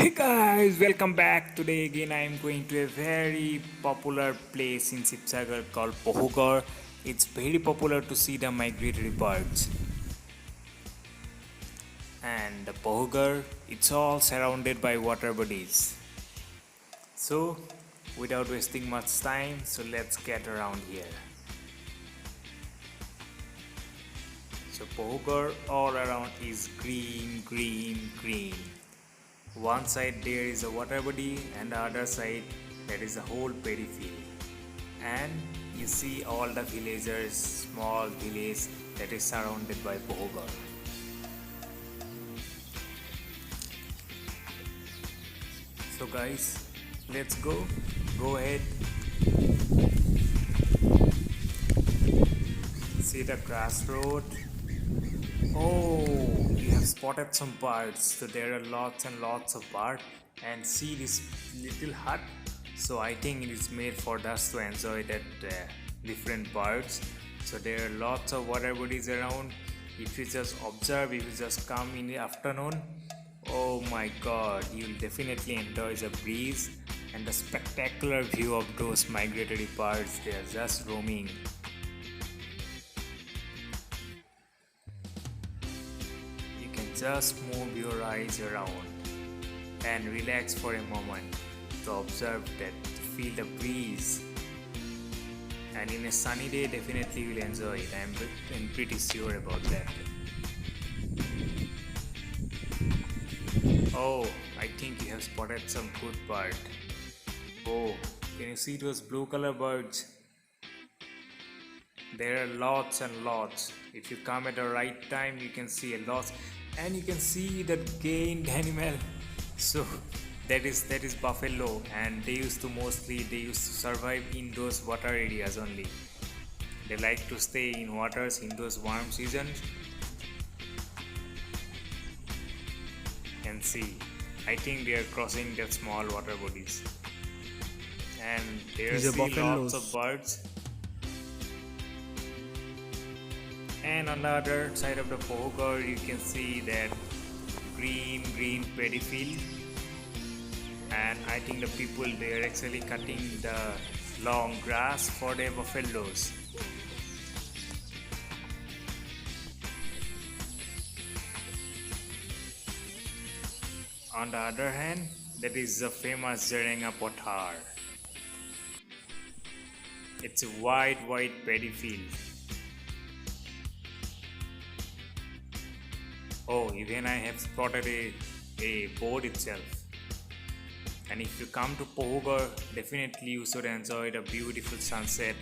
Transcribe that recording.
Hey guys, welcome back. Today again I am going to a very popular place in Sibsagar called Pohugarh. It's very popular to see the migratory birds. And the Pohugarh, it's all surrounded by water bodies. So, without wasting much time, so let's get around here. So Pohugarh all around is green, green, green. One side there is a water body and the other side that is a whole paddy field. And you see all the villagers, small village that is surrounded by Pohugarh. So guys, let's go. Go ahead. See the grass road. Oh, you have spotted some birds. So there are lots and lots of birds. And see this little hut. So I think it is made for us to enjoy that different birds. So there are lots of water bodies around. If you just observe, if you just come in the afternoon, oh my god, you'll definitely enjoy the breeze and the spectacular view of those migratory birds. They are just roaming. You can just move your eyes around and relax for a moment to observe that, to feel the breeze. And in a sunny day, definitely you'll enjoy it. I'm pretty sure about that. Oh, I think you have spotted some good bird. Oh, can you see those blue color birds? There are lots and lots. If you come at the right time, you can see a lot, and you can see that gained animal. So that is buffalo, and they used to survive in those water areas only. They like to stay in waters in those warm seasons. And see, I think they are crossing that small water bodies, and there These are see lots of buffaloes. birds. And on the other side of the Pohugarh, you can see that green paddy field. And I think the people, they are actually cutting the long grass for their buffaloes. On the other hand, that is the famous Jarenga Pothar. It's a wide paddy field. Oh, even I have spotted a board itself. And if you come to Pohugarh, definitely you should enjoy the beautiful sunset